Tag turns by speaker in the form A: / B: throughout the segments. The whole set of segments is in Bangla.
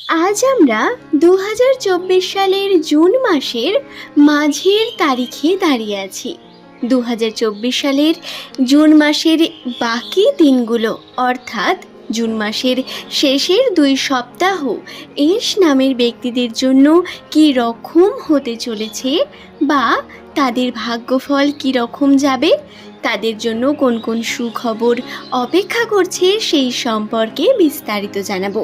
A: আজ আমরা 2024 সালের জুন মাসের মাঝের তারিখে দাঁড়িয়ে আছি। 2024 সালের জুন মাসের বাকি দিনগুলো অর্থাৎ জুন মাসের শেষের 2 সপ্তাহ এস নামের ব্যক্তিদের জন্য কী রকম হতে চলেছে বা তাদের ভাগ্যফল কী রকম যাবে, তাদের জন্য কোন কোন সুখবর অপেক্ষা করছে সেই সম্পর্কে বিস্তারিত জানাবো।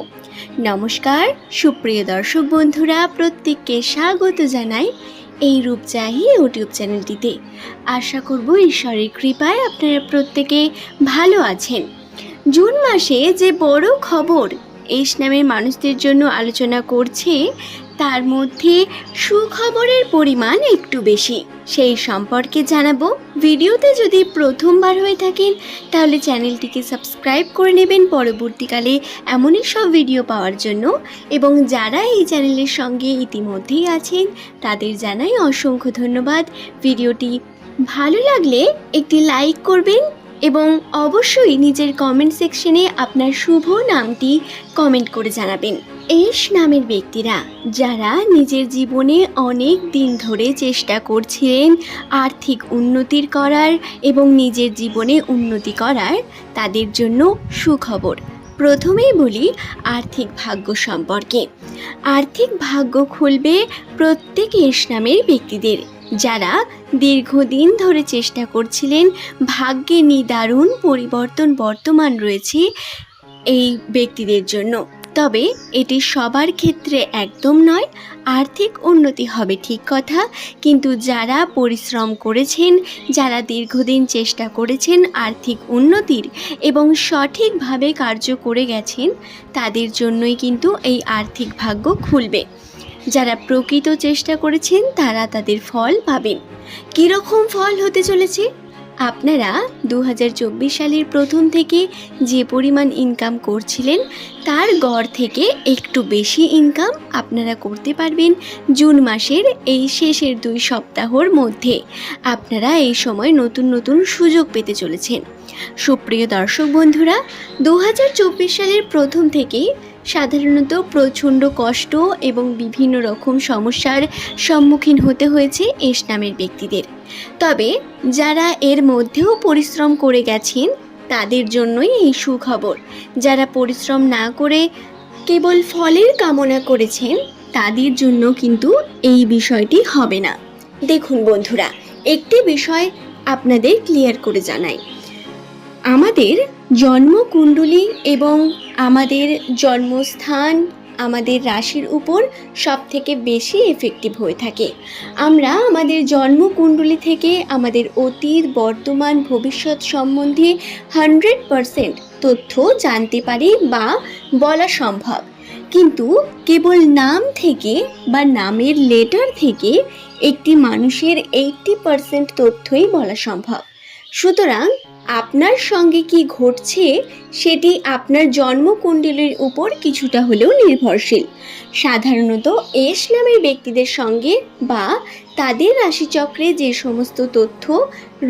A: নমস্কার সুপ্রিয় দর্শক বন্ধুরা, প্রত্যেককে স্বাগত জানাই এই রূপচাহি ইউটিউব চ্যানেলটিতে। আশা করব ঈশ্বরের কৃপায় আপনারা প্রত্যেকে ভালো আছেন। জুন মাসে যে বড় খবর এস নামের মানুষদের জন্য আলোচনা করছে তার মধ্যে সুখবরের পরিমাণ একটু বেশি, সেই সম্পর্কে জানাবো। ভিডিওতে যদি প্রথমবার হয়ে থাকেন তাহলে চ্যানেলটিকে সাবস্ক্রাইব করে নেবেন পরবর্তীকালে এমনই সব ভিডিও পাওয়ার জন্য, এবং যারা এই চ্যানেলের সঙ্গে ইতিমধ্যেই আছেন তাদের জানাই অসংখ্য ধন্যবাদ। ভিডিওটি ভালো লাগলে একটি লাইক করবেন এবং অবশ্যই নিজের কমেন্ট সেকশনে আপনার শুভ নামটি কমেন্ট করে জানাবেন। এস নামের ব্যক্তিরা যারা নিজের জীবনে অনেক দিন ধরে চেষ্টা করছিলেন আর্থিক উন্নতির করার এবং নিজের জীবনে উন্নতি করার, তাদের জন্য সুখবর। প্রথমেই বলি আর্থিক ভাগ্য সম্পর্কে। আর্থিক ভাগ্য খুলবে প্রত্যেক এস নামের ব্যক্তিদের যারা দীর্ঘদিন ধরে চেষ্টা করছিলেন। ভাগ্যে নিদারুণ পরিবর্তন বর্তমান রয়েছে এই ব্যক্তিদের জন্য, তবে এটি সবার ক্ষেত্রে একদম নয়। আর্থিক উন্নতি হবে ঠিক কথা, কিন্তু যারা পরিশ্রম করেছেন, যারা দীর্ঘদিন চেষ্টা করেছেন আর্থিক উন্নতির এবং সঠিকভাবে কার্য করে গেছেন, তাদের জন্যই কিন্তু এই আর্থিক ভাগ্য খুলবে। যারা প্রকৃত চেষ্টা করেছেন তারা তাদের ফল পাবেন। কীরকম ফল হতে চলেছে? আপনারা 2024 সালের প্রথম থেকে যে পরিমাণ ইনকাম করছিলেন তার গড় থেকে একটু বেশি ইনকাম আপনারা করতে পারবেন জুন মাসের এই শেষের 2 সপ্তাহর মধ্যে। আপনারা এই সময় নতুন নতুন সুযোগ পেতে চলেছেন। সুপ্রিয় দর্শক বন্ধুরা, 2024 সালের প্রথম থেকেই সাধারণত প্রচণ্ড কষ্ট এবং বিভিন্ন রকম সমস্যার সম্মুখীন হতে হয়েছে এস নামের ব্যক্তিদের। তবে যারা এর মধ্যেও পরিশ্রম করে গেছেন তাদের জন্যই এই সুখবর। যারা পরিশ্রম না করে কেবল ফলের কামনা করেছেন তাদের জন্য কিন্তু এই বিষয়টি হবে না। দেখুন বন্ধুরা, একটি বিষয় আপনাদের ক্লিয়ার করে জানাই। আমাদের জন্মকুণ্ডলী এবং আমাদের জন্মস্থান আমাদের রাশির উপর সবথেকে বেশি এফেক্টিভ হয়ে থাকে। আমরা আমাদের জন্মকুণ্ডলী থেকে আমাদের অতীত, বর্তমান, ভবিষ্যৎ সম্বন্ধে 100% তথ্য জানতে পারি বা বলা সম্ভব, কিন্তু কেবল নাম থেকে বা নামের লেটার থেকে একটি মানুষের 80% তথ্যই বলা সম্ভব। সুতরাং আপনার সঙ্গে কি ঘটছে সেটি আপনার জন্মকুণ্ডলীর উপর কিছুটা হলেও নির্ভরশীল। সাধারণত এস নামের ব্যক্তিদের সঙ্গে বা তাদের রাশিচক্রে যে সমস্ত তথ্য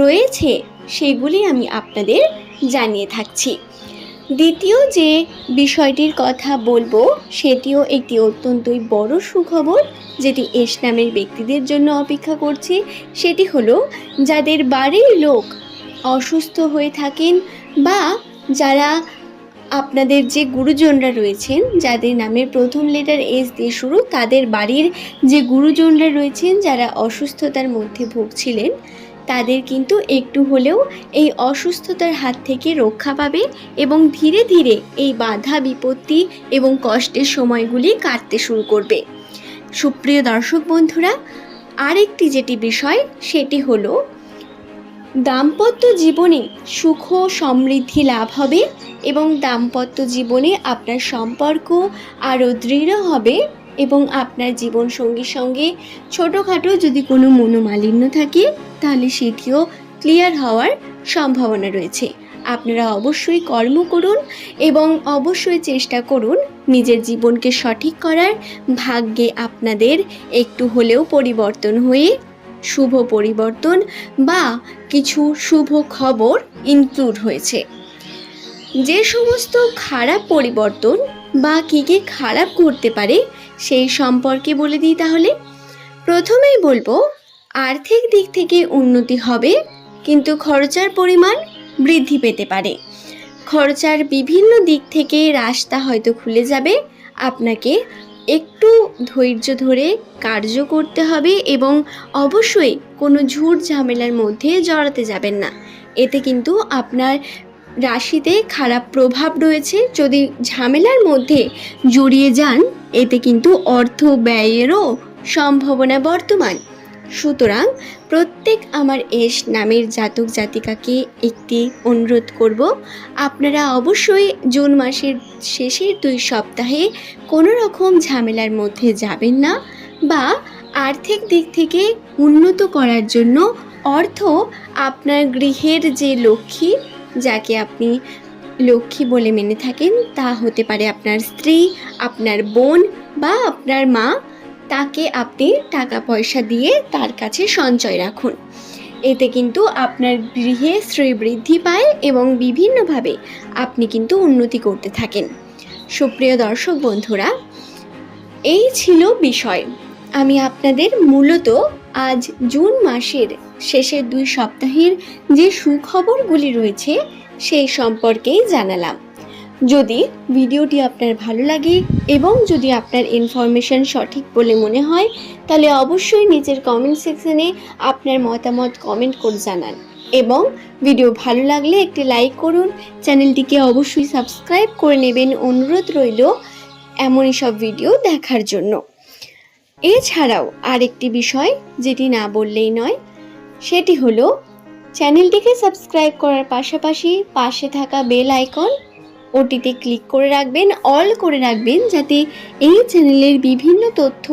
A: রয়েছে সেগুলি আমি আপনাদের জানিয়ে থাকছি। দ্বিতীয় যে বিষয়টির কথা বলবো সেটিও একটি অত্যন্তই বড় সুখবর যেটি এস নামের ব্যক্তিদের জন্য অপেক্ষা করছে। সেটি হলো যাদের বাড়ির লোক অসুস্থ হয়ে থাকেন বা যারা আপনাদের যে গুরুজনরা রয়েছেন যাদের নামের প্রথম লেটার এস দিয়ে শুরু, তাদের বাড়ির যে গুরুজনরা রয়েছেন যারা অসুস্থতার মধ্যে ভুগছিলেন তাদের কিন্তু একটু হলেও এই অসুস্থতার হাত থেকে রক্ষা পাবে এবং ধীরে ধীরে এই বাধা বিপত্তি এবং কষ্টের সময়গুলি কাটতে শুরু করবে। সুপ্রিয় দর্শক বন্ধুরা, আরেকটি যেটি বিষয় সেটি হলো দাম্পত্য জীবনে সুখ সমৃদ্ধি লাভ হবে এবং দাম্পত্য জীবনে আপনার সম্পর্ক আরও দৃঢ় হবে এবং আপনার জীবনসঙ্গীর সঙ্গে ছোটোখাটো যদি কোনো মনোমালিন্য থাকে তাহলে সেটিও ক্লিয়ার হওয়ার সম্ভাবনা রয়েছে। আপনারা অবশ্যই কর্ম করুন এবং অবশ্যই চেষ্টা করুন নিজের জীবনকে সঠিক করার। ভাগ্যে আপনাদের একটু হলেও পরিবর্তন হয়ে শুভ পরিবর্তন বা কিছু শুভ খবর ইনক্লুড হয়েছে। যে সমস্ত খারাপ পরিবর্তন বা কী কী খারাপ করতে পারে সেই সম্পর্কে বলে দিই তাহলে। প্রথমেই বলবো, আর্থিক দিক থেকে উন্নতি হবে, কিন্তু খরচার পরিমাণ বৃদ্ধি পেতে পারে। খরচার বিভিন্ন দিক থেকে রাস্তা হয়তো খুলে যাবে। আপনাকে একটু ধৈর্য ধরে কার্য করতে হবে এবং অবশ্যই কোনো ঝুট ঝামেলার মধ্যে জড়াতে যাবেন না। এতে কিন্তু আপনার রাশিতে খারাপ প্রভাব রয়েছে। যদি ঝামেলার মধ্যে জড়িয়ে যান, এতে কিন্তু অর্থ ব্যয়েরও সম্ভাবনা বর্তমান। সুতরাং প্রত্যেক আমার এস নামের জাতক জাতিকাকে একটি অনুরোধ করব, আপনারা অবশ্যই জুন মাসের শেষের 2 সপ্তাহে কোনো রকম ঝামেলার মধ্যে যাবেন না, বা আর্থিক দিক থেকে উন্নত করার জন্য অর্থ আপনার গৃহের যে লক্ষ্মী, যাকে আপনি লক্ষ্মী বলে মেনে থাকেন, তা হতে পারে আপনার স্ত্রী, আপনার বোন বা আপনার মা, তাকে আপনি টাকা পয়সা দিয়ে তার কাছে সঞ্চয় রাখুন। এতে কিন্তু আপনার গৃহে শ্রীবৃদ্ধি পায় এবং বিভিন্নভাবে আপনি কিন্তু উন্নতি করতে থাকেন। সুপ্রিয় দর্শক বন্ধুরা, এই ছিল বিষয়। আমি আপনাদের মূলত আজ জুন মাসের শেষের 2 সপ্তাহের যে সুখবরগুলি রয়েছে সেই সম্পর্কেই জানালাম। যদি ভিডিওটি আপনার ভালো লাগে এবং যদি আপনার ইনফরমেশন সঠিক বলে মনে হয়, তাহলে অবশ্যই নিচের কমেন্ট সেকশনে আপনার মতামত কমেন্ট করে জানান, এবং ভিডিও ভালো লাগলে একটি লাইক করুন। চ্যানেলটিকে অবশ্যই সাবস্ক্রাইব করে নেবেন, অনুরোধ রইল এমনই সব ভিডিও দেখার জন্য। এছাড়াও আরেকটি বিষয় যেটি না বললেই নয়, সেটি হলো চ্যানেলটিকে সাবস্ক্রাইব করার পাশাপাশি পাশে থাকা বেল আইকন ওটিতে ক্লিক করে রাখবেন, অল করে রাখবেন, যাতে এই চ্যানেলের বিভিন্ন তথ্য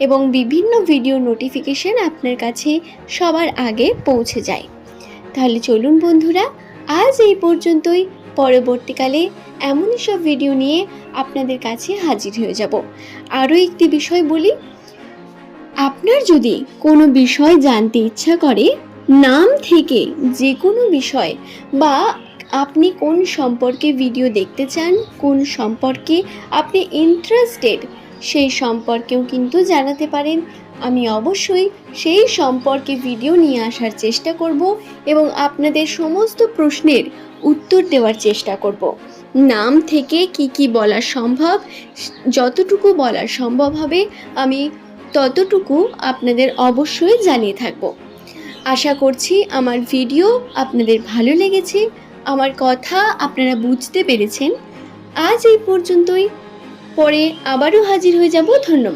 A: এবং বিভিন্ন ভিডিও নোটিফিকেশন আপনার কাছে সবার আগে পৌঁছে যায়। তাহলে চলুন বন্ধুরা, আজ এই পর্যন্তই। পরবর্তীকালে এমনই সব ভিডিও নিয়ে আপনাদের কাছে হাজির হয়ে যাব। আরও একটি বিষয় বলি, আপনার যদি কোনো বিষয় জানতে ইচ্ছা করে, নাম থেকে যে কোনো বিষয়, বা আপনি কোন সম্পর্কে ভিডিও দেখতে চান, কোন সম্পর্কে আপনি ইন্টারেস্টেড, সেই সম্পর্কেও কিন্তু জানাতে পারেন। আমি অবশ্যই সেই সম্পর্কে ভিডিও নিয়ে আসার চেষ্টা করব এবং আপনাদের সমস্ত প্রশ্নের উত্তর দেওয়ার চেষ্টা করব। নাম থেকে কি কি বলা সম্ভব, যতটুকু বলা সম্ভব হবে আমি ততটুকু আপনাদের অবশ্যই জানিয়ে থাকব। আশা করছি আমার ভিডিও আপনাদের ভালো লেগেছে, আমার কথা আপনারা বুঝতে পেরেছেন। আজ এই পর্যন্তই, পরে আবারও হাজির হয়ে যাব। ধন্যবাদ।